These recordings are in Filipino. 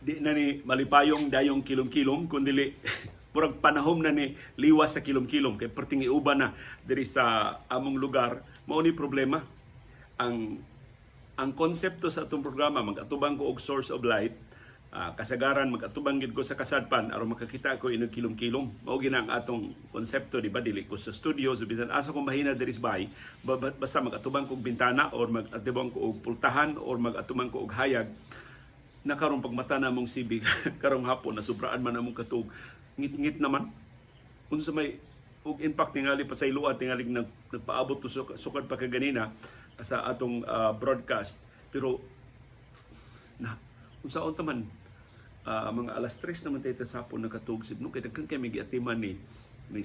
di na ni malipayong dayong kilom-kilom kundi murag panahom na ni liwas sa kilom-kilom kay perting iuban na diri sa among lugar. Mao ni problema. Ang konsepto sa atong programa magatubang ko og source of light, kasagaran magatubang gid ko sa kasadpan aron makakita ko inog kilom-kilom. Mao gina ang atong konsepto, di ba? Dili ko sa studio, so bisan asa ko mahina diri sa bahay, basta magatubang ko og bintana or magatubang ko og pultahan or magatubang ko og hayag na karong pagmata na mong sibig karong hapon na sobraan man among katug ngit-ngit naman unsa may og impact tingali pa sa iluwa tingali nagpaabot to sukad pa kaganina sa atong broadcast, pero na unsaon ta man mga alas 3 naman tayo sa hapon nakatug sibno kay daghan kay giatiman ni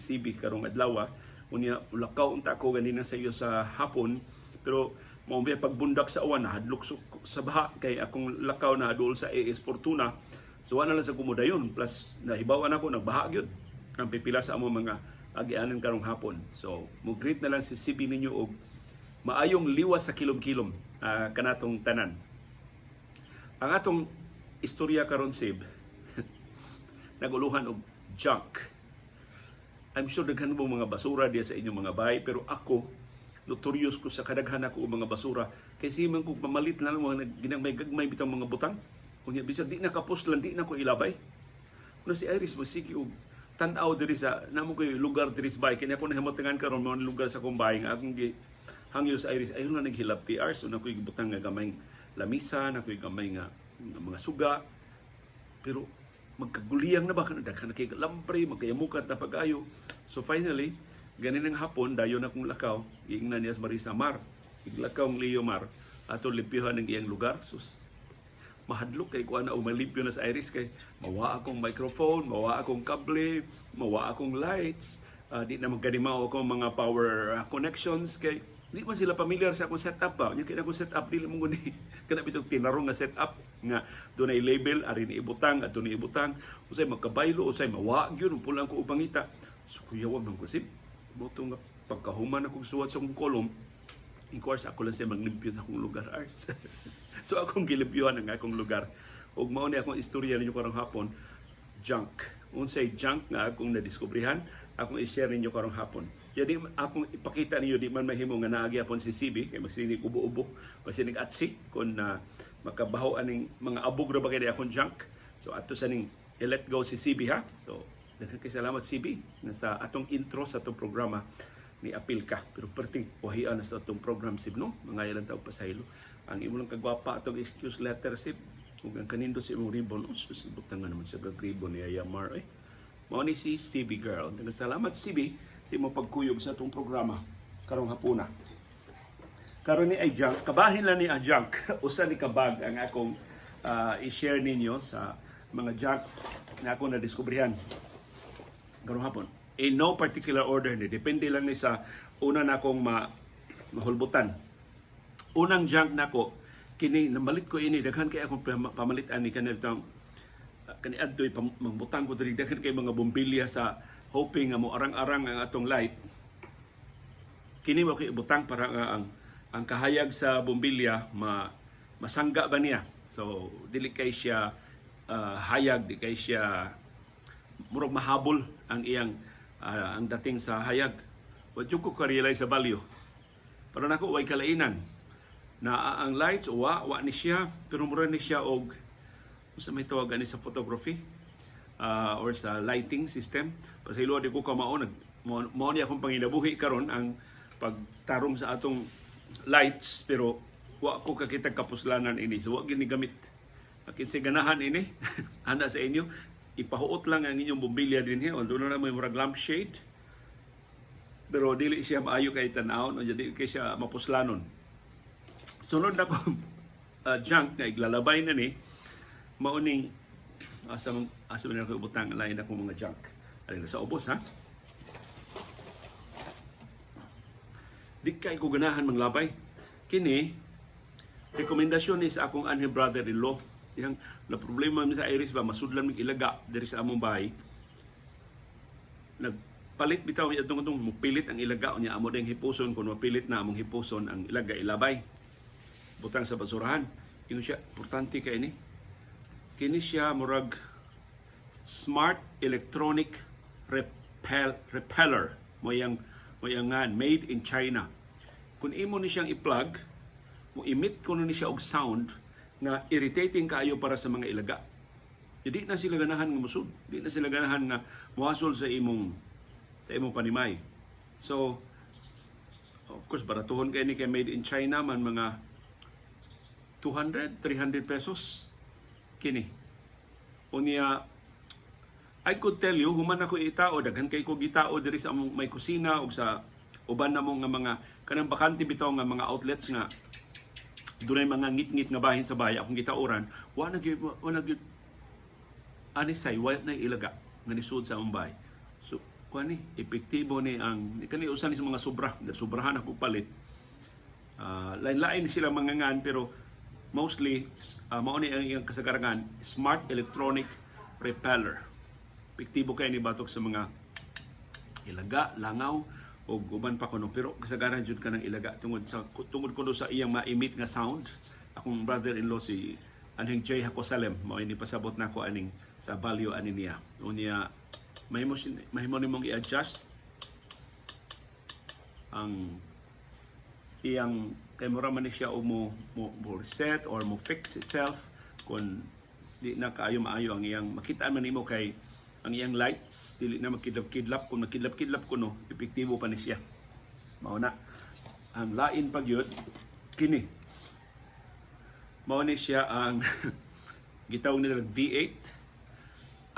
sibig karong adlaw unya lakaw unta ko ganina sa iyo sa hapon, pero mao biya pagbundak sa awan hadlok sa baha kay akong lakaw na adul sa AS Fortuna, so wala lang sa kumudayon plus nahibawan ako nagbaha gyud ang pipila sa among mga agianan karong hapon. So mo greet na lang si CB ninyo og maayong liwas sa kilom-kilom kanatong tanan. Ang atong istorya karon sib naguluhan og junk. I'm sure daghan mo mga basura diya sa inyong mga bahay, pero ako notorious ko sa kadaghan ako mga basura kay siman ko pamalit na lang mga ginagmay gagmay bitang mga butang unya bisag di nakapos lang di na ko ilabay. Kuno si Iris masiki og tan-aw diri sa namo koy lugar diri sa bahay kini ako nahimutangan karon mga lugar sa akong bahay nga akong hangyo sa Iris ayon na naghilap TR, so nakoy butang nga gamay lamisa, nakoy gamay nga mga suga, pero magkaguliyang na ba daghan kay lampre magkayamukat na pag-ayo. So finally ganin ang hapon dayon akong lakaw giingnan niya sa Marisa Mar iglakaw ang Leo Mar ato limpyuhan ng iyang lugar. Sus mahadlok kay kuan na umalimpyo na sa Iris kay mawa akong microphone, mawa akong kable, mawa akong lights, di na magkanimaw akong mga power connections kay di man sila familiar sa akong setup ba. Yung kina akong setup dili mo guni kana bitong tinarong nga setup nga dunay label ari ni ibutang at dunay ibutang usay magkabaylo usay mawa gyud pulang ko upangita. So kuya wa man kusip mo nga pagkahuman akong suwat sa akong kolom, in course ako lang siya maglimpyo sa akong lugar ars. So akong gilimpyuhan ang akong lugar. Ug mao ni akong istorya ninyo karong hapon, junk. Unsay junk nga akong nadiskubrihan, akong i-share ninyo karong hapon. Jadi akong ipakita ninyo di man mahimo nga naagi apon si CB kay magsinig ubo-ubo, magsinig atsi kun makabaho aning mga abog ra ba kay akong junk. So ato sa ning i-let go si CB ha. So daghang kay salamat CB na sa atong intro sa atong programa ni apil ka, pero perting wahian na sa atong program sib no mga ilang taog pasaylo ang imo lang kagwapa atong excuse letter sib ug ang kanindo sa imong ribbon susubok naman sa gagribon ni Ayamar mao ni si CB girl. Daghang salamat CB sa imong pagkuyog sa atong programa karong hapuna. Karon ni ay junk kabahin lang ni a junk usa ni kabag ang akong i-share ninyo sa mga junk na ako na diskubrihan karong hapon. In no particular order ni depende lang ni sa una na akong mahulbutan. Unang junk nako kini namalit ko ini daghan kay akong pamalitan ni kanitong kaniadtoy magbutang ko diri daghan kay mga bombilya sa hoping nga mo arang-arang ang atong light. Kini mo kay ibutang para ang kahayag sa bombilya masangga ba niya. So dili kay siya hayag, di kay siya murag mahabol ang iyang ang dating sa hayag. Wa jud ko ka-realize sa value. Pero nako way kalainan na ang lights wa ni siya, pero mura ni siya og sa may tawag ani sa photography or sa lighting system. Pasaylo di ko kamao mao ni akong panginabuhi karon ang pagtarong sa atong lights, pero wa ko kakita kapuslanan ini. So wa gini gamit. Kinsa ganahan ini ana sa inyo ipahuot lang ang inyong bombilya din here, although na may murag lampshade, pero dili siya maayo kay tan-awon o dili kay siya mapuslanon. Sunod na ko junk na iglalabay na ni mauning asa man ako ibutang lain ako mga junk. Ari sa ubos ha. Di kay ko ganahan manglabay. Kini rekomendasyon ni sa akong anhi brother-in-law. Yang na problema mi sa Iris ba masudlan mig ilaga diri sa among bahay. Nagpalit bitaw mi atong mupilit ang ilaga unya amo ding hipuson kun mapilit na among hipuson ang ilaga ilabay. Butang sa basurahan. Ingon siya, importante kay ni. kini siya murag smart electronic repeller mo yang made in China. Kung imo ni siyang i-plug, mo emit kuno ni siya og sound nga irritating kaayo para sa mga ilaga. Di na sila ganahan nga musud, di na sila ganahan nga muhasol sa imong panimay. So of course baratuhon kay ni kay made in China man, mga 200, 300 pesos kini. Unya, I could tell you, human ako itao, daghan kay ko gitao diri sa among may kusina o sa uban na mo nga mga kanang bakante bitaw nga mga outlets nga dunay mga ngit-ngit nga bahin sa bahay akong gitauran, wala gyud anisay, wala na ilaga nga nisud sa among bahay. So kuani epektibo ni ang kani usan ni sa mga sobrahan ako palit. Lain-lain sila mga ngan, pero mostly mao ni ang iyang kasagarangan, smart electronic repeller. Epektibo kay ni batok sa mga ilaga, langaw o uban pa kuno, pero kasagaran jud ka ng ilaga tungod kuno sa iyang ma-emit nga sound. Akong brother-in-law si Anhing J. Hakosalem, mao ini pasabot nako aning sa value ani niya. Unya mahimo nimong i-adjust ang iyang kay mura man ni siya o mo reset or mo fix itself kung di na maayo ang iyang makita man nimo kay ang iyang lights dili na magkidlap-kidlap. Kung magkidlap-kidlap kuno, epektibo pa ni siya. Mao na ang lain pagyud kini. Mao ni siya ang gitawag nila V8.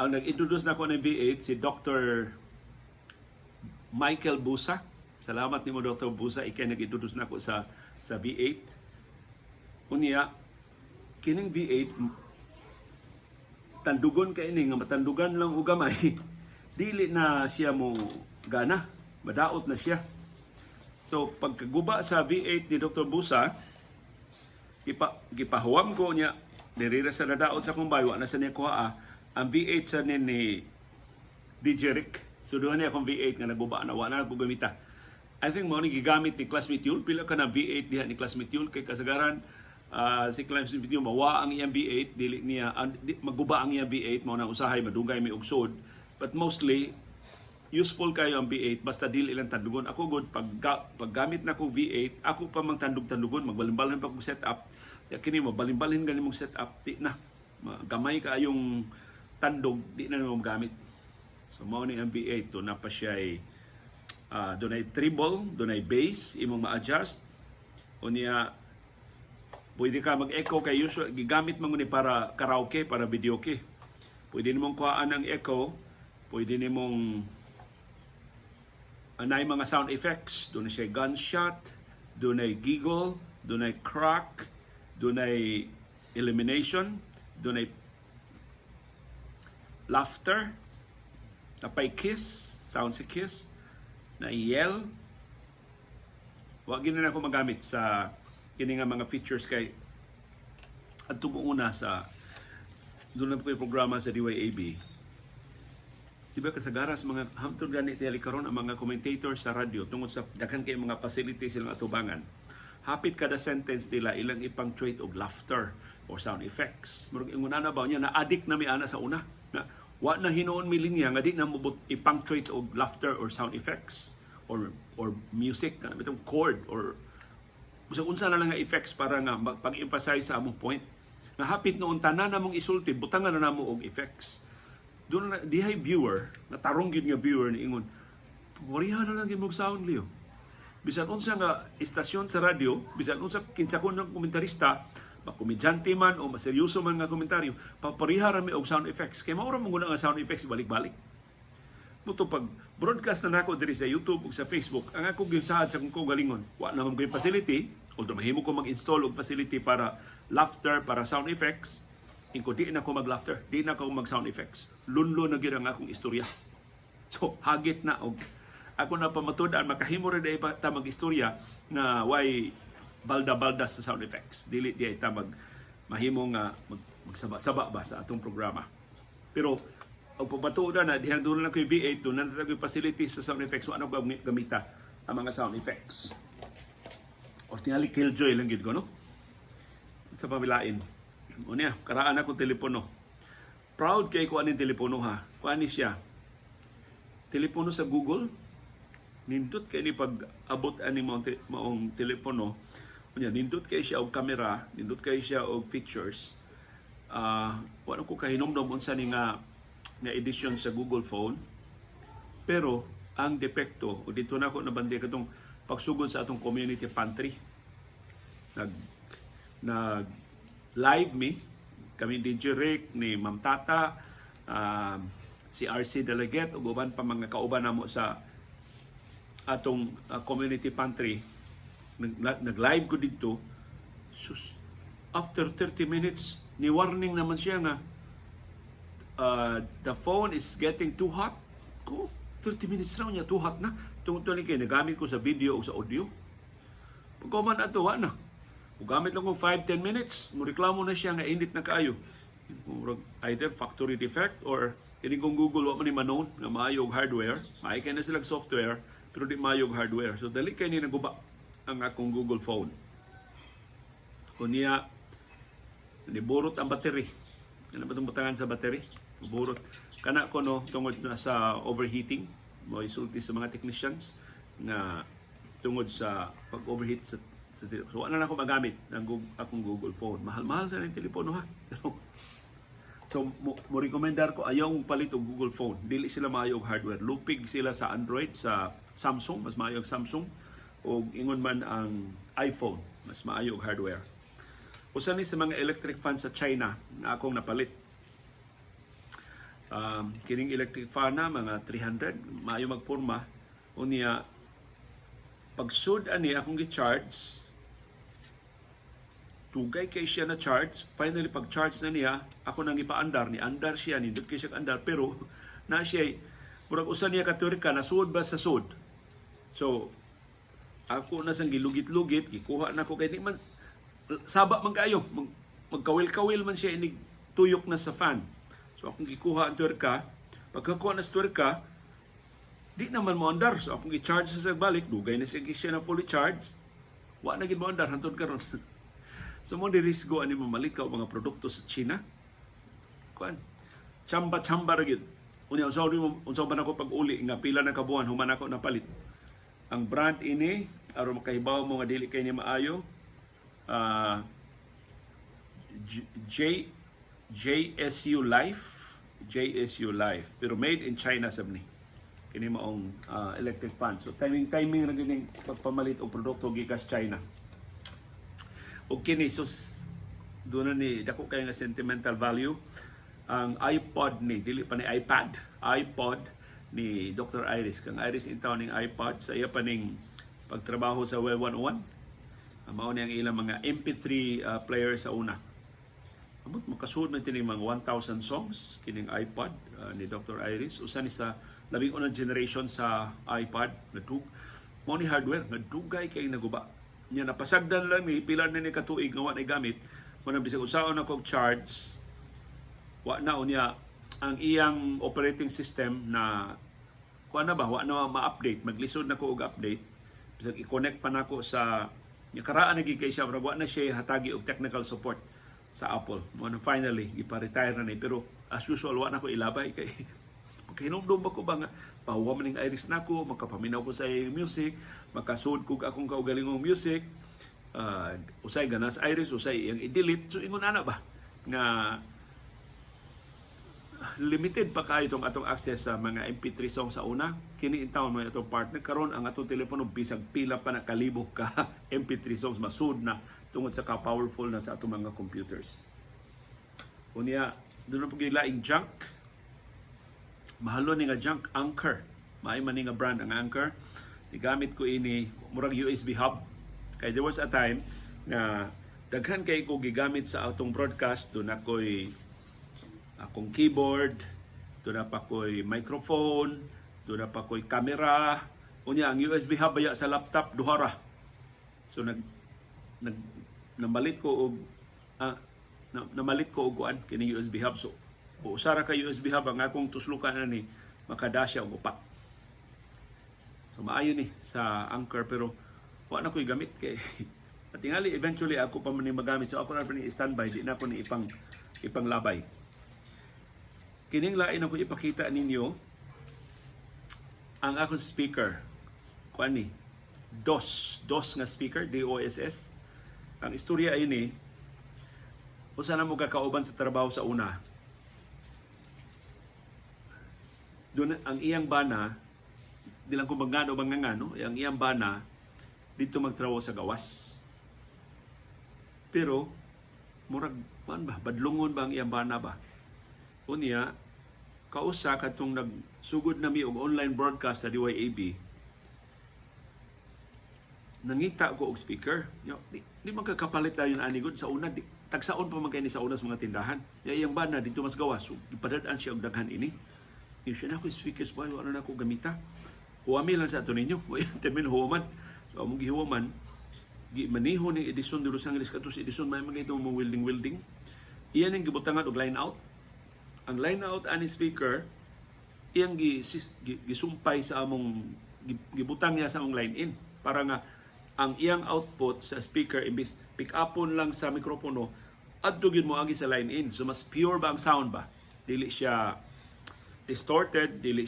Ang nag-introduce nako ng V8 si Dr. Michael Busa. Salamat nimo Dr. Busa, ikay nag-introduce nako sa V8. Unya kining V8 tandugon kay ini nga matandugan lang og gamay, dili na siya mo gana, madaot na siya. So pagkaguba sa V8 ni Dr. Busa, gipahuwam ko niya diri sa nadaot sa kong bayo na sa niya kuha ang V8 sa ni DJ Rick. So doon niya akong V8 nga naguba na wala na ko gamita. I think mo ni gigamit ni Classmate Yul, pila ka na V8 diha ni Classmate Yul kay kasagaran si Classmate Yul mawa ang iyang V8, dili niya maguba ang iyang V8, mao nang usahay madugay may ugsod, but mostly useful kayo ang V8 basta dili lang tandugon. Ako good paggamit na ko V8, ako pa mang tandugon, magbalimbalin pa ko setup. Ya kini mo balimbalin gani mong setup, di na gamay kaayong tandog, di na mo gamit. So mao ni ang V8 to na pa siya dunay treble, dunay bass imong ma-adjust. Unya pwede ka mag-echo kay usual gigamit man ni para karaoke, para videoke. Pwede nimong kuhaan ang echo, pwede nimong anay mga sound effects, dunay siya gunshot, dunay giggle, dunay crack, dunay elimination, dunay laughter, napay kiss, sound si kiss, na yell. Wag gina na ako magamit sa kini nga mga features kay adto mo una sa doon na ko yung programa sa DYAB. Diba kasagaras mga hamtod gani tiyali karon ang mga commentators sa radio tungod sa daghan kay mga facilities silang atubangan. Hapit kada sentence nila ilang ipang-trait og laughter or sound effects. Murag ingon na ba niya na addict na mi ana sa una na wa na hinuon mi linya nga di na mubot ipang-trait og laughter or sound effects or music kana bitong chord or unsa na lang nga effects para nga pag-emphasize sa among point. Nga hapit noon tanan namong isulti, butangan na namo og effects. Doon na dihay viewer, natarong gyud nga viewer ni ingon, "Wariha na lang imong sound liyo." Bisan unsa nga istasyon sa radio, bisan unsa kinsa kon ng komentarista, makomedyante man o maseryoso man nga komentaryo, papariha ra mi og sound effects. Kay mao ra mo nga sound effects balik-balik. Muto pag broadcast na nako diri sa YouTube ug sa Facebook, ang ako gisaad sa kong galingon, wa na man koy facility, although mahimo ko mag-install og facility para laughter, para sound effects, ingko di na ko mag-laughter, di na ko mag-sound effects. Lunlo na gyud ang akong istorya. So hagit na og ako na pamatud-an makahimo ra day ta mag-istorya na why balda-balda sa sound effects. Dili di ta mahimo nga magsaba-saba ba sa atong programa. Pero ang pagpatuod na dihang doon lang ko yung V8 doon na natagay facilities sa sound effects. So ano gamita ang mga sound effects? O tingali killjoy lang gid ko, no? Sa pamilain. O niya, karaan ako telepono. proud kay ko aning telepono ha. Kuan ni siya. Telepono sa Google. Nindot kay ni pag-abot ani maong telepono. Unya nindot kay siya og camera, nindot kay siya og features. Wala ko kahinomdom unsa ni nga edition sa Google phone. Pero ang depekto, o dito na ako nabandi katong pagsugod sa atong community pantry. Nag live me kami DJ Rick ni Ma'am Tata, si RC Delegate ug uban pa mga kauban namo sa atong community pantry. Nag-live ko dito. After 30 minutes, ni warning naman siya nga the phone is getting too hot. 30 minutes raw niya, too hot na. Tungtong kay nagamit ko sa video o sa audio. Pagkuman ato, na. Kung gamit lang kong 5-10 minutes, mureklamo na siya nga init na kaayo. Either factory defect or kini kong Google wa man ni manon nga maayog hardware. Maay kay na silang software pero di maayog hardware. So dali kay ni naguba ang akong Google phone. Kunya niburot ang battery. Ano ba itong butangan sa battery? Niburot. Kana ko no tungod na sa overheating. Mo isulti sa mga technicians nga tungod sa pag-overheat sa so wala na ako magamit ng akong Google phone. Mahal-mahal sa ng telepono ha. So mo rekomendar ko ayaw mong palit og Google phone. Dili sila maayo og hardware. Lupig sila sa Android, sa Samsung, mas maayo og Samsung, o ingon man ang iPhone, mas maayo og hardware. Usa ni sa mga electric fan sa China na akong napalit. Kining electric fan na mga 300, maayo magporma. Unya pagsud ani akong gi-charge, tugay kay siya na charge. Finally, pag-charge na niya, ako nang ipaandar. Ni-andar siya, nindot kay siya andar. Pero, na siya, murag usan niya katurika, nasuod ba sa sud? So, ako na sang gilugit-lugit, gikuha na ko kay di man, saba man kayo, magkawil-kawil man siya, inig tuyok na sa fan. So, akong gikuha ang turika. Pagkakuha na sa turika, di naman mo andar. So, akong i-charge sa balik, dugay na siya na fully charged. Wa na gid mo andar, hantod karon. So mo dirisgo ani mamalikaw mga produkto sa China. Kuan. Chamba ra gyud. Unya unsa man ako pag-uli nga pila na kabuan human ako napalit. Ang brand ini aron makahibaw mo nga dili kay ni maayo. JSU Life pero made in China sab ni. Kini maong electric fan. So timing ra gyud ning pagpamalit og produkto gikas China. O kini, so doon na ni dako kayo nga sentimental value ang iPod ni, dili pa ni iPod ni Dr. Iris. Kang Iris in town ning iPod sa iya pa ning pagtrabaho sa Well 101. Mao ni ang ilang mga MP3 player sa una. Amot makasuod man tining mga 1,000 songs kining iPod ni Dr. Iris. Usa ni sa labing unang generation sa iPod na mao ni hardware nga dugay kay naguba. Nya napasagdan lang ni pila na ni katuig nga wa na gamit kun bisag usaon ako charge wa na unya ang iyang operating system na kuan na ba wa na ma-update, maglisod na ko og update bisag i-connect pa nako sa nya karaan na gid kay siya wa na siya hatagi og technical support sa Apple. Mo na finally ipa-retire na ni pero as usual wa na ko ilabay kay hinumdum ba ko ba nga pahuwa man ning Iris nako, makapaminaw ko sa music, makasud ko akong kaugalingong music, usay ganas Iris, usay iyang i-delete. So ingon ana ba nga limited pa kayo itong atong access sa mga MP3 songs sa una. Kini in town mo itong partner karon ang atong telepono bisag pila pa na kalibo ka MP3 songs masud na tungod sa ka-powerful na sa atong mga computers. Unya doon na paglaing junk. Mahalo ni nga junk Anchor. Maay man ni nga brand ang Anchor. Igamit ko ini murag USB hub. Kay there was a time na daghan kay ko gigamit sa atong broadcast. Doon ako'y akong keyboard, doon na pa ko'y microphone, doon na pa ko'y camera. Unya ang USB hub baya sa laptop duhara. So namalit ko og kuan kini USB hub. So usara ka USB hub ang akong tuslukan na ni makadasya og upat. So maayo ni sa Anchor pero wa na ko'y gamit kay tingali eventually ako pa man ni magamit so ako na pa ni standby di na ko ni ipanglabay. Kining lain ako ipakita ninyo ang akong speaker. Kuan ni DOS nga speaker, DOSS. Ang istorya ay ni usa na mo kakauban sa trabaho sa una. Doon ang iyang bana, di lang ko bangano, ang iyang bana dito magtrabaho sa gawas. Pero murag badlungon ba ang iyang bana ba? Unya, kausa katong nagsugod na mi og online broadcast sa DYAB, nangita ko og speaker. Di man kakapalit tayo ani gud sa una. Tagsaon pa man kay ni sa una sa mga tindahan. Iyang bana dito mas gawas. So, ipadadaan siya og daghan ini. Yung siya na ako speakers ba, ano na ako gamita. Huwami lang sa ito ninyo. Termin huwaman. So, among gihuwaman, maniho ni Edison de Los Angeles katos Edison may mga itong mga welding. Iyan ang gibutangan og line out. Ang line out ani speaker, iyang gisumpay sa among gibutang niya sa among line in para nga ang iyang output sa speaker imbis pick upon lang sa mikropono adto gyud mo agi sa line in. So mas pure ba ang sound ba? Dili siya distorted, dili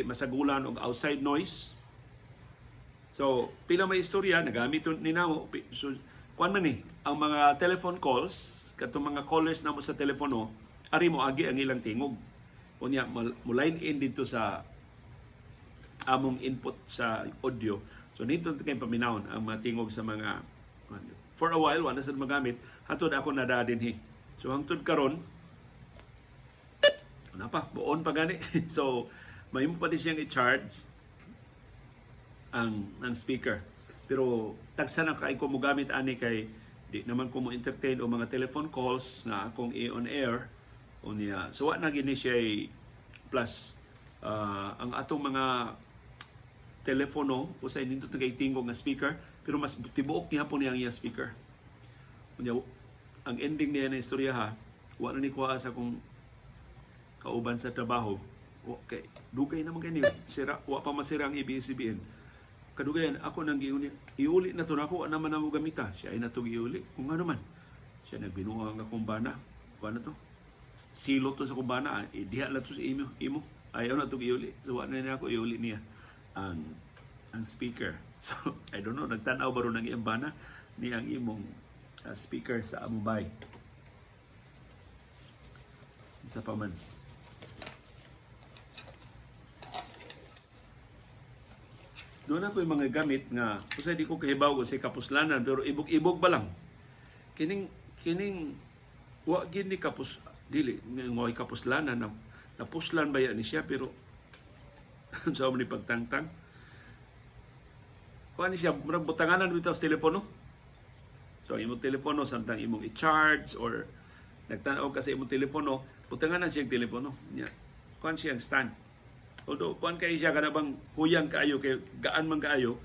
masagulan og outside noise. So, pila may istorya, nagamit ni namo. So, kuan man ni, ang mga telephone calls, katong mga callers namo sa telepono, ari mo agi ang ilang tingog. Unya, mo line in dito sa among input sa audio. So, dito kay paminawon ang mga tingog sa mga, for a while, wala sa magamit, hatod ako nadadinhi. So, hangtod karon ano pa, buon pa gani. So, mahimo pa din siyang i-charge ang speaker. Pero tagsa na kay ko mo gamit ani kay di naman ko mo entertain o mga telephone calls na akong i-on air o niya. So, wa na gini siya plus ang atong mga telepono usay nindot kay tingog nga speaker pero mas tibuok niya po niya ang iya speaker. Unya, ang ending niya na istorya ha, wa na ni kuha sa kung kauban sa trabaho. Okay, dugay naman kayo. Sira, wa pa masira ang ABS-CBN. Kadugayan, ako nang iuli na to na ako, naman na mo gamita. Siya ay natong iuli. Kung ano man. Siya nagbinuha nga kumbana. Kung ano to? Silo to sa kumbana. Diha lang to sa imo. Ayaw na itong iuli. So, wa na niya ako iuli niya ang speaker. So, I don't know. Nagtanaw ba rin ng iyang bana ni ang imong speaker sa amubay. Isa pa man. Doon ako yung mga gamit nga kasi di ko kahibaw ko si kapuslanan pero ibog-ibog ba lang. Kining wa gid ni dili ngoy kapuslanan na napuslan ba yan ni siya pero sa ni pagtangtang. Kuha ni siya murag butanganan bitaw sa telepono. So imong telepono samtang imong i-charge or nagtanaw kasi imong telepono, butanganan siya ang telepono. Nya. Kuha siya ang stand. Although, kuan kayo siya kada bang huyang kaayo, kay gaan man kaayo,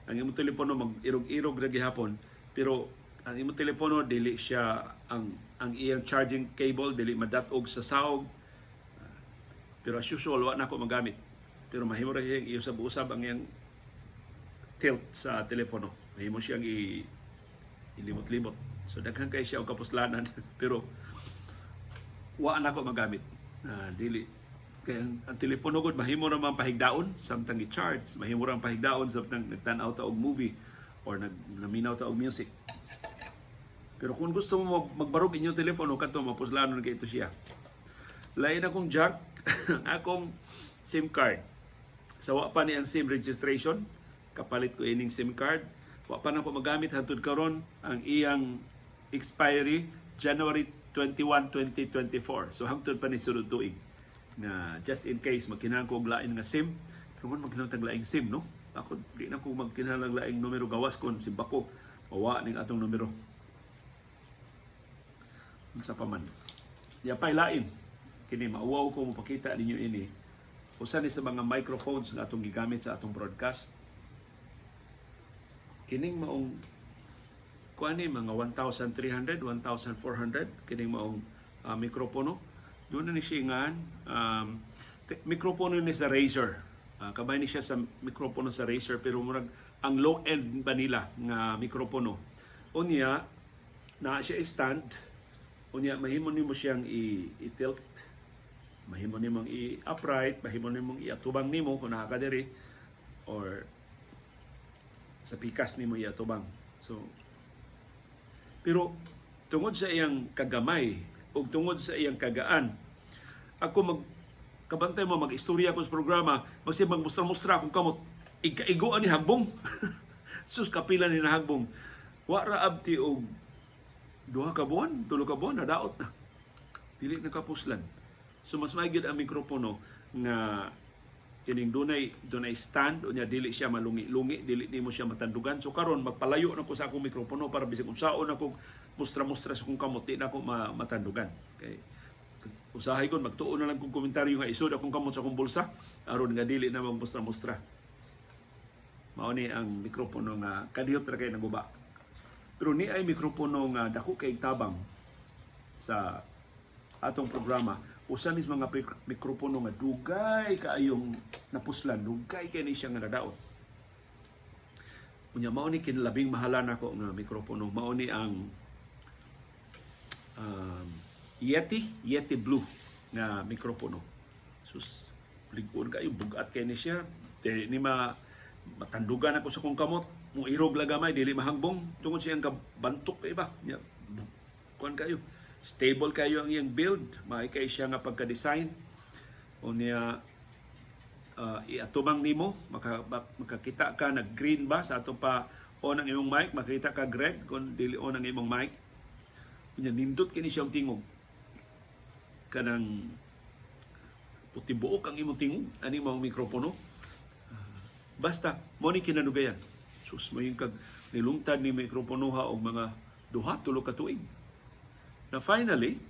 ang imong telepono mag-irog-irog na gihapon, pero ang imong telepono, dili siya, ang iyang charging cable, dili madatog sa sahog. Pero as usual, wala na ako magamit. Pero mahimo ra siyang iusab-usab ang iyang tilt sa telepono. Mahimo siyang ilimot-limot. So, daghan kayo siya o kapuslanan. Pero, wala na ako magamit. Dili. Kaya ang telepono gud mahimo ra man pahigdaon samtang i-charge, mahimo ra pahigdaon samtang nagtan-aw ta og movie or naminaw ta og music. Pero kung gusto mo magbarog inyong telepono kadto mapuslanon kay ito siya. Lain akong jack, akong SIM card. Sa wa pa ni ang SIM registration, kapalit ko ining SIM card. Wa pa na ko magamit hangtod karon ang iyang expiry January 21, 2024. So hangtod pa ni sunod tuig. Na just in case magkinahanglan ko og lain nga SIM, pero man magkinahanglan tag laing SIM no. Ako di na ko magkinahanglan laing numero gawas kon SIM bako. Mawa ning atong numero. Unsa pa man. Ya pay lain. Kini mauwaw ko mapakita ninyo ini. Usa ni sa mga microphones nga atong gigamit sa atong broadcast. Kining maong kuani mga 1,300, 1,400 kining maong mikropono. Doon na ni siya nga, mikropono ni sa Razer. Kabay ni siya sa mikropono sa Razer, pero murag ang low end ba nila nga mikropono. O niya, na siya stand, Unya mahimo nimo siyang i-tilt, mahimo nimong i-upright, mahimo nimong iatubang nimo kung naa ka diri, or sa pikas nimo iatubang. So pero tungod sa iyang kagamay ug tungod sa iyang kagaan, ako kabantay mo mag-istorya ko sa programa, basta magmustra-mustra akong kamot, igaigoan ni hagbong. Sus, kapila ni nahagbong. Wa ra abti og 2 ka buwan, 3 ka buwan, nadaot na. Dili na kapuslan. So mas maigid ang mikropono nga kining dunay stand, unya dili siya malungi-lungi, dili nimo siya matandugan. So karon magpalayo na ko sa akong mikropono para bisag unsaon ako mustra-mustra sa akong kamot, di na ako matandugan. Okay. Usahay ko magtuon na lang kong komentaryo nga isod akong kamot sa akong bulsa aron nga dili na magmustra-mustra. Mao ni ang mikropono nga kadiyot ra kay naguba. Pero ni ay mikropono nga dako kay tabang sa atong programa. Usa ni mga mikropono nga dugay kaayong napuslan, dugay kay ni siya nga nadaot. Unya mao ni kinlabing mahalan nako nga mikropono, mao ni ang Yeti Blue na mikropono. Sus, ligon kayo, bugat kay ni siya. Ni matandugan ako sa kong kamot, mo irog lagamay, dili mahangbong, tungod siyang kabantok kay ba. Kuan kayo, stable kayo ang iyang build, maikay siya nga pagka-design. O niya, iatubang nimo, makakita ka nag-green ba sa atong pa on ang imong mic, makita ka red kung dili on ang imong mic. Kunya nindot kini siyang tingog. Kanang puti buok ang imong tingog, ani mao mikropono. Basta mo ni kinanugayan. Sus mo yung kag nilungtad ni mikroponoha og mga 2-3 ka tuig. Na finally,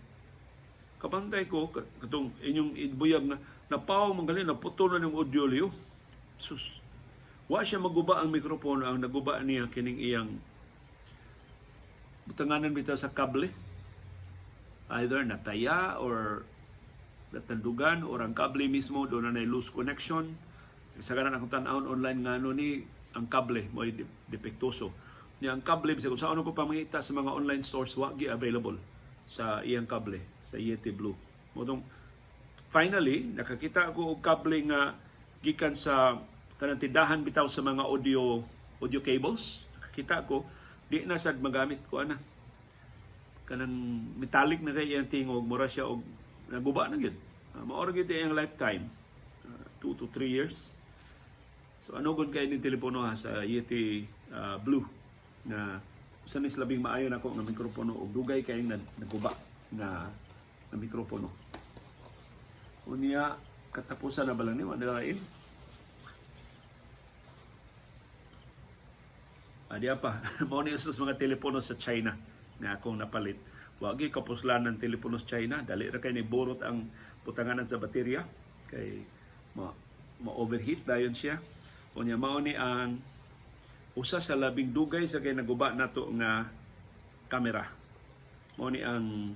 kabantay ko katong inyong idbuyag na napaw manggali na putol na ng audio liyo. Sus. Wa siya maguba ang mikropono, ang naguba niya kining iyang butanganan bitaw sa kable. Either nataya or natandugan or ang kable mismo doon na loose connection. Sa kanan akong tanawon online nga ni ang kable mo ay depektoso. Niya ang kable bisag kung saan ko pamangita sa mga online stores wa gi available sa iyang kable sa Yeti Blue. Modong finally nakakita ako og kable nga gikan sa kanang tindahan bitaw sa mga audio cables. Nakakita ko di na sad magamit ko ana. Kanang metallic na kay iyang tingog, mura siya og naguba na gyud. Maoro gyud iyang lifetime. 2 to 3 years. So ano gud kay ning telepono ha sa Yeti Blue na usa ni labing maayo nako nga mikropono og dugay kay naguba na mikropono. Unya katapusan na ba lang ni wala lain. Adi pa mao ni usas mga telepono sa China na akong napalit. Wagi kapuslan ng telepono sa China, dali ra kay ni borot ang putanganan sa baterya kay ma-overheat dayon siya. Unya mao ni ang usa sa labing dugay sa kay naguba nato nga kamera. Mao ni ang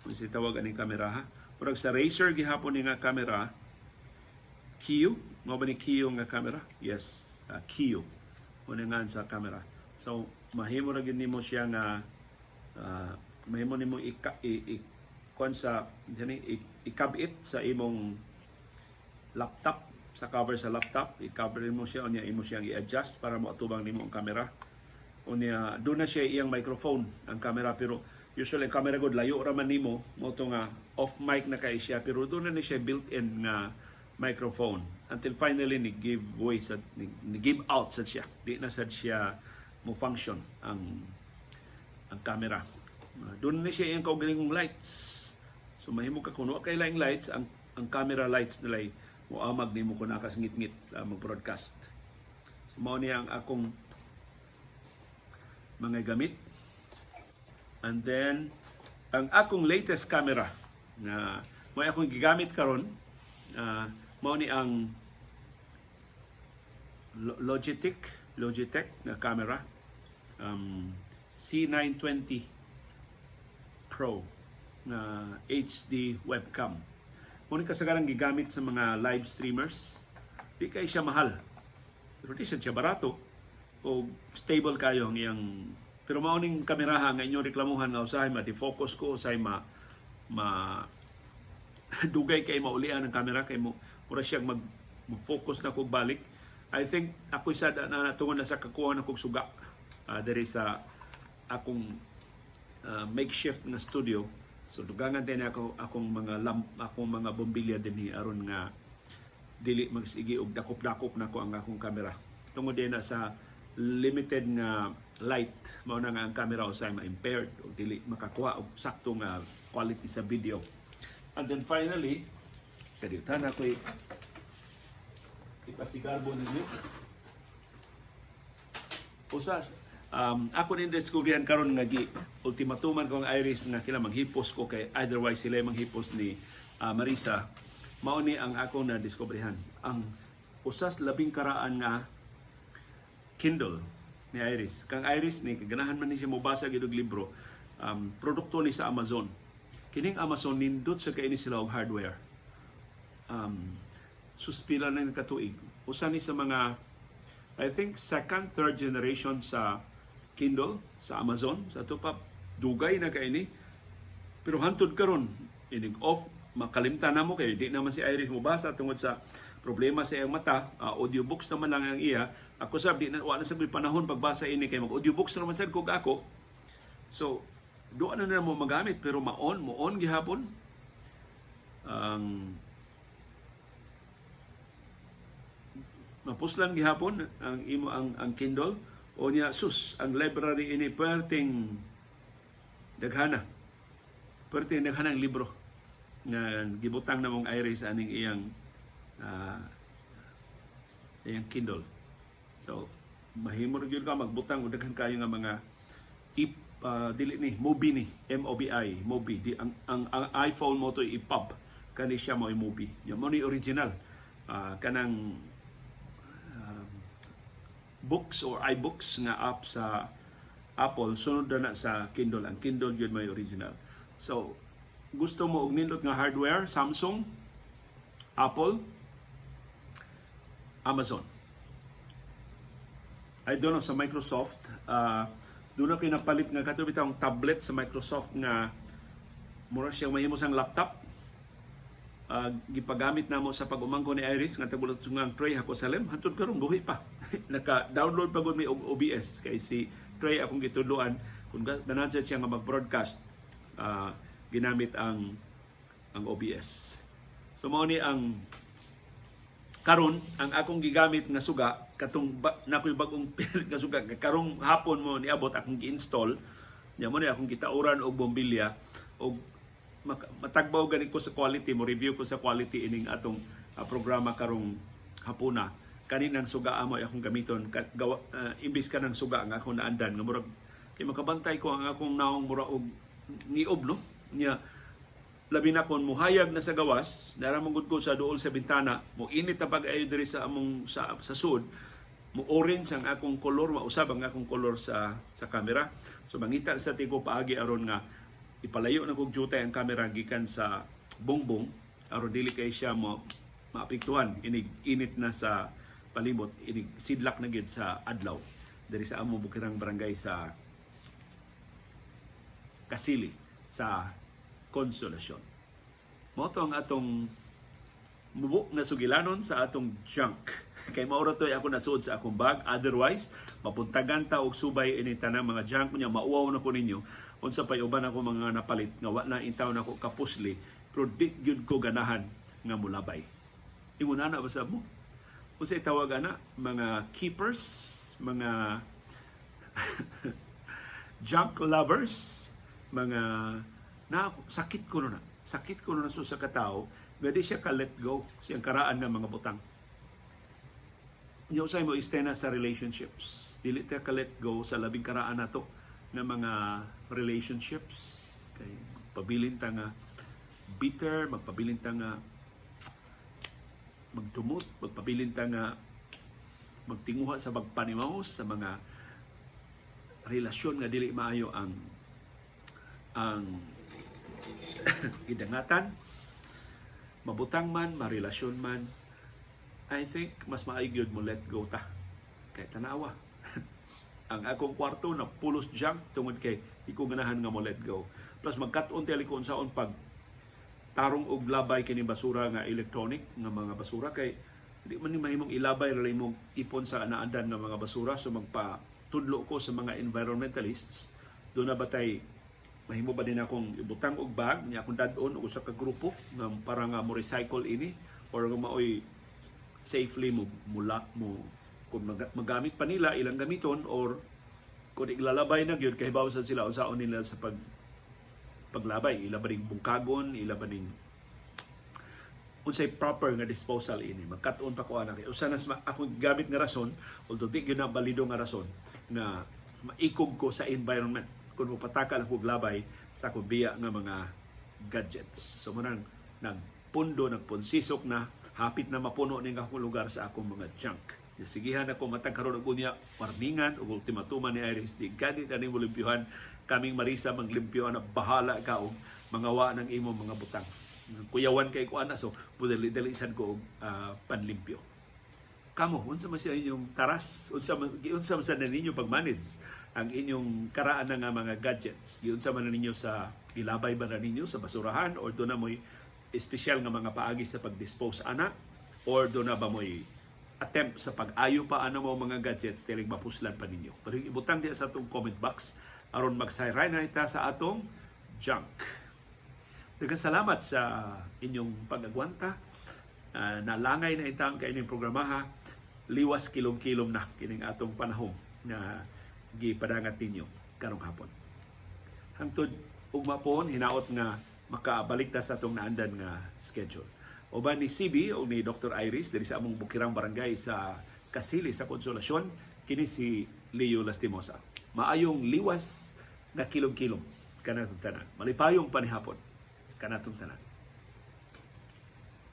si tawag aning kamera ha. Murag sa Razer gihapon ni nga kamera. Kiyo, mao ba ni Kiyo nga kamera? Yes, Kiyo. Mao ni nga sa kamera. So mahimo ra gid nimo siya nga mahimo nimo kon sa ikabit sa imong laptop, sa cover sa laptop, i-cover mo siya, unya imo siyang i-adjust para moatubang nimo ang camera. Unya do na siya iyang microphone ang camera, pero usually ang camera gud layo ra man nimo mo to nga off mic na kay siya, pero do na ni siya built-in nga microphone until finally ni give way sa ni give out sa siya. Di na sad siya mo function ang camera. Doon na siya iyang kaugalingong lights. So mahimo ka kuno kay laing lights, ang camera lights nilay muamag nimo kun nakasngit-ngit mag-broadcast. So mao niya ang akong mga gamit. And then ang akong latest camera na mo akong gigamit karon mao ni ang Logitech na camera, C920 Pro na HD webcam. Muna kasagaran gigamit sa mga live streamers. Di kay siya mahal. Pero di siya barato. O stable kayo ang iyang Pero mauning kameraha nga inyong reklamuhan nga usahay ma-defocus ko, usahay dugay kay maulian ang camera kay mo mura siyang mag-focus na kog balik. I think ako isa na tungod na sa kakuha na kog suga diri sa akong makeshift na studio. So dugangan din akong mga bombilya dinhi aron nga dili magsigi og dakop-dakop na ko ang akong camera. Tungod din na sa limited nga light mao na nga ang camera usay ma-impaired o dili makakuha og sakto nga quality sa video. And then finally, kadiutan ako ipasigarbo ninyo. Usas, ako rin diskubrihan karon nga ultimatuman ko ang Iris nga kila manghipos ko kay otherwise sila manghipos ni Marisa. Mao ni ang ako na diskubrihan. Ang usas labing karaan nga Kindle ni Iris. Kang Iris ni kaganahan man ni siya mobasa gid og libro. Produkto ni sa Amazon. Kining Amazon nindot sa kaini sila og hardware. Suspila na katuig. Usa ni sa mga I think second, third generation sa Kindle sa Amazon sa tupap dugay na kaini. Pero hantod karon inig off makalimtan na mo kay di naman si Iris mobasa tungod sa problema sa iyang mata. Audiobooks naman lang ang iya. Ako sabi na wala sa panahon pagbasa ini kay mag audiobooks naman sad kog ako. So doon na mo magamit pero mo-on gihapon ang mapuslan gihapon ang Kindle o niya sus ang library ini perting daghana ang libro nga gibutang na mong Iris aning iyang Kindle. So mahimor gyud ka magbutang og daghan kayo nga mga dili ni Mobi ni MOBI Mobi di ang iPhone mo to iPub kani siya mo Mobi yung mo ni original kanang books or iBooks nga app sa Apple sunod na sa Kindle. Ang Kindle yun may original. So gusto mo og nindot nga hardware, Samsung, Apple, Amazon. I don't know sa Microsoft doon na kinapalit nga kato bitang tablet sa Microsoft nga mura siyang mahimo sang laptop. Gipagamit namo sa pag-umangko ni Iris nga tagulat sungang Trey ako salem hantod karon buhi pa. Naka-download pa gud mi og OBS kay si Trey akong gitudloan kung ganahan siya nga mag-broadcast ginamit ang OBS. So mao ni ang karon ang akong gigamit nga suga katong nakoy bagong pilit nga suga karong hapon mo niabot akong gi-install nya mo ni akong gitauran og bombilya og matagbaw gani ko sa quality mo review ko sa quality ining atong programa karong hapuna kaninang suga amo akong gamiton imbis ka ng suga nga akong naandan nga murag kay makabantay ko ang akong naong mura og niob no nya labi na kon muhayag na sa gawas naramang gud ko sa duol sa bintana mo init na pag-ayo diri sa among sa sud mo orange ang akong kolor mausab ang akong kolor sa camera so mangita sa tigo paagi aron nga ipalayo na kog jutay ang camera gikan sa bongbong aron dili kay siya mo maapektuhan inig init na sa palibot inig sidlak na gid sa adlaw diri sa among bukirang barangay sa Kasili sa Konsolasyon. Moto ang atong mubo na sugilanon sa atong junk. Kay maura to ako nasuod sa akong bag. Otherwise, mapuntagan ta og subay ini tanang mga junk niya mauwaw na ko ninyo. Unsa pay uban ako mga napalit nga wa na intaw na ko kapusli pero di gyud ko ganahan nga mulabay. Ingon ana basa mo. Unsa tawag ana mga keepers, mga junk lovers, mga sakit ko na sa katao gadi siya ka let go siyang karaan ng mga butang niyo say mo istena sa relationships dili ta ka let go sa labing karaan nato ng mga relationships kay pabilin ta nga bitter magpabilin ta nga magdumot magpabilin ta nga magtinguha sa pagpanimaos sa mga relasyon nga dili maayo ang idangatan, mabutang man, marelasyon man, I think mas maayo mo let go ta. Kay tanawa. Ang akong kwarto na pulos junk tungod kay di ko ganahan nga mo let go. Plus magkat-on tali ko unsaon pag tarong og labay kini basura nga electronic nga mga basura kay di man ni mahimong ilabay ra imong ipon sa anaadan nga mga basura, so magpatudlo ko sa mga environmentalists do na batay mahimo ba din akong ibutang og bag niya akong dadon og usa ka grupo nga para nga mo recycle ini or nga maoy safely mo kung magamit pa nila ilang gamiton or kung ilalabay na gyud kay bawsan sila unsaon nila sa paglabay, ila ba ning bungkagon, ila ba ning unsay proper nga disposal ini. Magkat-on pa ko ana kay usa na akong gamit nga rason, although di gyud na balido nga rason na maikog ko sa environment kung mapatakal ako labay sa akong biya nga mga gadgets. So manang nagpundo, nagpunsisok na hapit na mapuno ning akong lugar sa akong mga junk. Sigihan ako matang karon og unya warningan ug ultimatuman ni Iris di gani ani mo limpyuhan kaming Marisa maglimpyo na bahala ka og mangawa ng imo mga butang. Kuyawan kay ko ana so pudali-dalisan ko og panlimpyo. Kamo unsa man siya inyong taras? Unsa man sa ninyo pag-manage ang inyong karaan nga mga gadgets? Unsa man ninyo sa ilabay ba na ninyo sa basurahan or do na mo'y espesyal nga mga paagi sa pag-dispose ana or do na ba mo'y attempt sa pag-ayo pa ano mo mga gadgets tiling mapuslan pa ninyo. Pero ibutang diya sa atong comment box aron magsayray na ita sa atong junk. Daghang salamat sa inyong pag-agwanta. Nalangay na itang kaining programaha. Liwas kilom-kilom na kining atong panahon na gipadangat ninyo karong hapon. Hangtod ugma pohon hinaot nga makabalik ta sa atong naandan nga schedule. Uban ni CB o ni Dr. Iris dari sa among Bukirang Barangay sa Kasili sa Konsolasyon, kini si Leo Lastimosa. Maayong liwas na kilom-kilom kanatong tanan. Malipayong panihapon kanatong tanan.